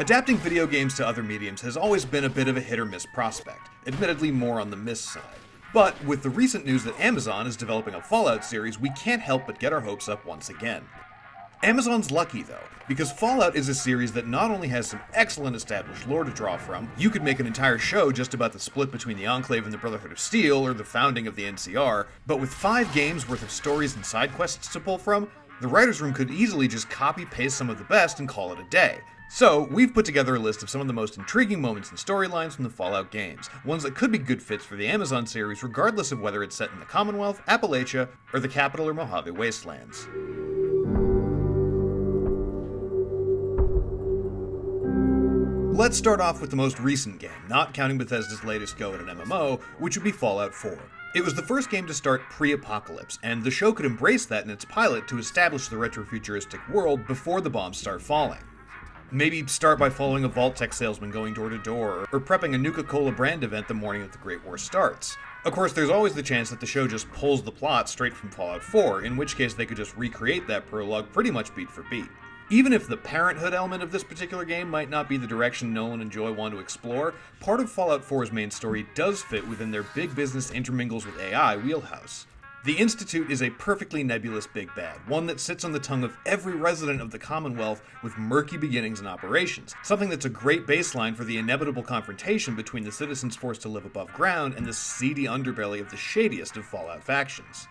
Adapting video games to other mediums has always been a bit of a hit-or-miss prospect, admittedly more on the miss side. But with the recent news that Amazon is developing a Fallout series, we can't help but get our hopes up once again. Amazon's lucky though, because Fallout is a series that not only has some excellent established lore to draw from, you could make an entire show just about the split between the Enclave and the Brotherhood of Steel, or the founding of the NCR, but with 5 games worth of stories and side quests to pull from, the writer's room could easily just copy-paste some of the best and call it a day. So, we've put together a list of some of the most intriguing moments and storylines from the Fallout games, ones that could be good fits for the Amazon series regardless of whether it's set in the Commonwealth, Appalachia, or the Capital or Mojave Wastelands. Let's start off with the most recent game, not counting Bethesda's latest go at an MMO, which would be Fallout 4. It was the first game to start pre-apocalypse, and the show could embrace that in its pilot to establish the retro-futuristic world before the bombs start falling. Maybe start by following a Vault-Tec salesman going door to door, or prepping a Nuka-Cola brand event the morning that the Great War starts. Of course, there's always the chance that the show just pulls the plot straight from Fallout 4, in which case they could just recreate that prologue pretty much beat for beat. Even if the parenthood element of this particular game might not be the direction Nolan and Joy want to explore, part of Fallout 4's main story does fit within their big business intermingles with AI wheelhouse. The Institute is a perfectly nebulous big bad, one that sits on the tongue of every resident of the Commonwealth with murky beginnings and operations, something that's a great baseline for the inevitable confrontation between the citizens forced to live above ground and the seedy underbelly of the shadiest of Fallout factions.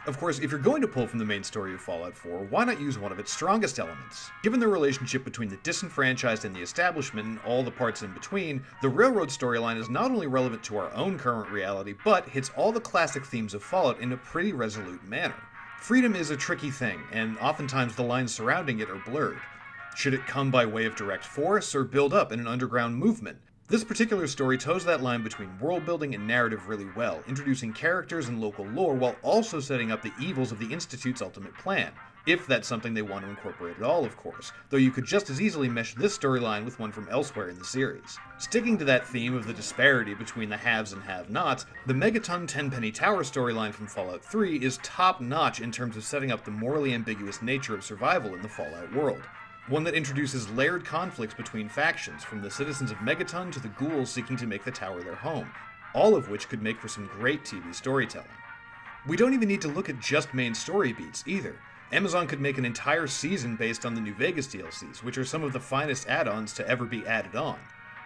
Of course, if you're going to pull from the main story of Fallout 4, why not use one of its strongest elements? Given the relationship between the disenfranchised and the establishment and all the parts in between, the Railroad storyline is not only relevant to our own current reality, but hits all the classic themes of Fallout in a pretty resolute manner. Freedom is a tricky thing, and oftentimes the lines surrounding it are blurred. Should it come by way of direct force, or build up in an underground movement? This particular story toes that line between world building and narrative really well, introducing characters and local lore while also setting up the evils of the Institute's ultimate plan. If that's something they want to incorporate at all, of course, though you could just as easily mesh this storyline with one from elsewhere in the series. Sticking to that theme of the disparity between the haves and have-nots, the Megaton Tenpenny Tower storyline from Fallout 3 is top-notch in terms of setting up the morally ambiguous nature of survival in the Fallout world. One that introduces layered conflicts between factions, from the citizens of Megaton to the ghouls seeking to make the tower their home, all of which could make for some great TV storytelling. We don't even need to look at just main story beats, either. Amazon could make an entire season based on the New Vegas DLCs, which are some of the finest add-ons to ever be added on.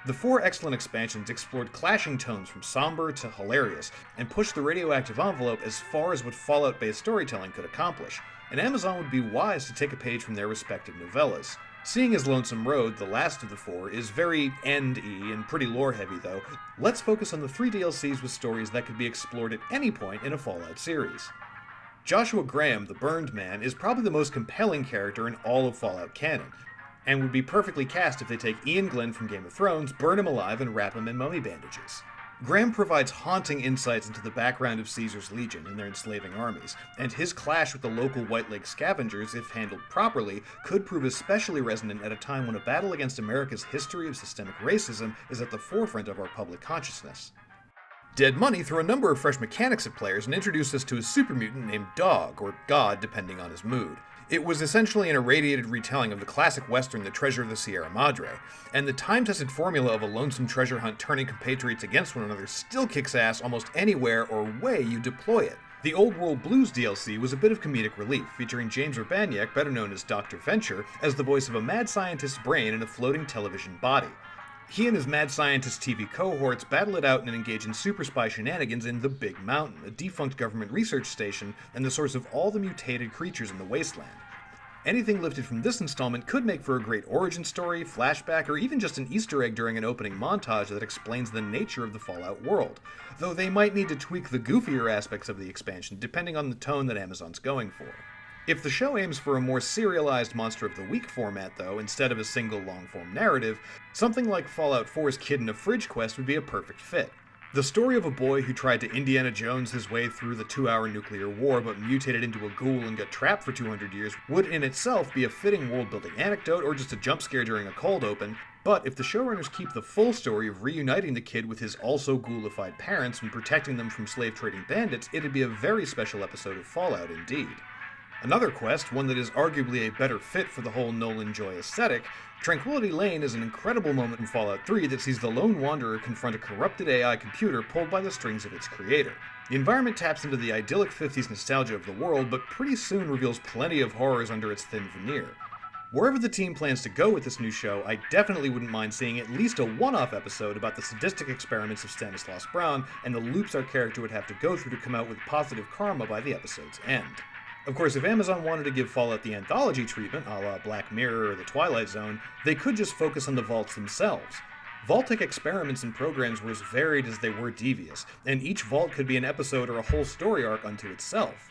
The 4 excellent expansions explored clashing tones from somber to hilarious, and pushed the radioactive envelope as far as what Fallout-based storytelling could accomplish, and Amazon would be wise to take a page from their respective novellas. Seeing as Lonesome Road, the last of the 4, is very end-y and pretty lore-heavy though, let's focus on the 3 DLCs with stories that could be explored at any point in a Fallout series. Joshua Graham, the Burned Man, is probably the most compelling character in all of Fallout canon, and would be perfectly cast if they take Ian Glenn from Game of Thrones, burn him alive, and wrap him in mummy bandages. Graham provides haunting insights into the background of Caesar's Legion and their enslaving armies, and his clash with the local White Lake scavengers, if handled properly, could prove especially resonant at a time when a battle against America's history of systemic racism is at the forefront of our public consciousness. Dead Money threw a number of fresh mechanics at players and introduced us to a super mutant named Dog, or God depending on his mood. It was essentially an irradiated retelling of the classic western The Treasure of the Sierra Madre, and the time-tested formula of a lonesome treasure hunt turning compatriots against one another still kicks ass almost anywhere or way you deploy it. The Old World Blues DLC was a bit of comedic relief, featuring James Urbaniak, better known as Dr. Venture, as the voice of a mad scientist's brain in a floating television body. He and his mad scientist TV cohorts battle it out and engage in super spy shenanigans in the Big Mountain, a defunct government research station and the source of all the mutated creatures in the wasteland. Anything lifted from this installment could make for a great origin story, flashback, or even just an Easter egg during an opening montage that explains the nature of the Fallout world, though they might need to tweak the goofier aspects of the expansion depending on the tone that Amazon's going for. If the show aims for a more serialized Monster of the Week format, though, instead of a single long-form narrative, something like Fallout 4's Kid in a Fridge quest would be a perfect fit. The story of a boy who tried to Indiana Jones his way through the 2-hour nuclear war but mutated into a ghoul and got trapped for 200 years would in itself be a fitting world-building anecdote or just a jump scare during a cold open, but if the showrunners keep the full story of reuniting the kid with his also ghoulified parents and protecting them from slave-trading bandits, it'd be a very special episode of Fallout indeed. Another quest, one that is arguably a better fit for the whole Nolan Joy aesthetic, Tranquility Lane is an incredible moment in Fallout 3 that sees the lone wanderer confront a corrupted AI computer pulled by the strings of its creator. The environment taps into the idyllic 50s nostalgia of the world, but pretty soon reveals plenty of horrors under its thin veneer. Wherever the team plans to go with this new show, I definitely wouldn't mind seeing at least a one-off episode about the sadistic experiments of Stanislaus Brown and the loops our character would have to go through to come out with positive karma by the episode's end. Of course, if Amazon wanted to give Fallout the anthology treatment, a la Black Mirror or The Twilight Zone, they could just focus on the vaults themselves. Vault-tech experiments and programs were as varied as they were devious, and each vault could be an episode or a whole story arc unto itself.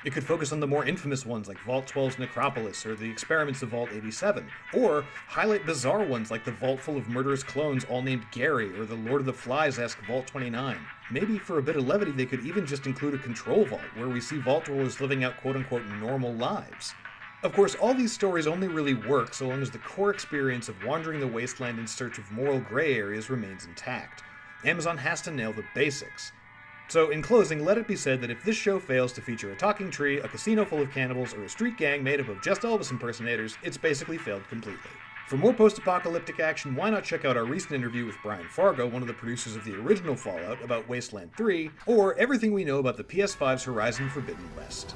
It could focus on the more infamous ones like Vault 12's Necropolis or the experiments of Vault 87, or highlight bizarre ones like the Vault full of murderous clones all named Gary or the Lord of the Flies-esque Vault 29. Maybe for a bit of levity they could even just include a control vault, where we see vault dwellers living out quote-unquote normal lives. Of course, all these stories only really work so long as the core experience of wandering the wasteland in search of moral gray areas remains intact. Amazon has to nail the basics. So, in closing, let it be said that if this show fails to feature a talking tree, a casino full of cannibals, or a street gang made up of just Elvis impersonators, it's basically failed completely. For more post-apocalyptic action, why not check out our recent interview with Brian Fargo, one of the producers of the original Fallout, about Wasteland 3, or everything we know about the PS5's Horizon Forbidden West.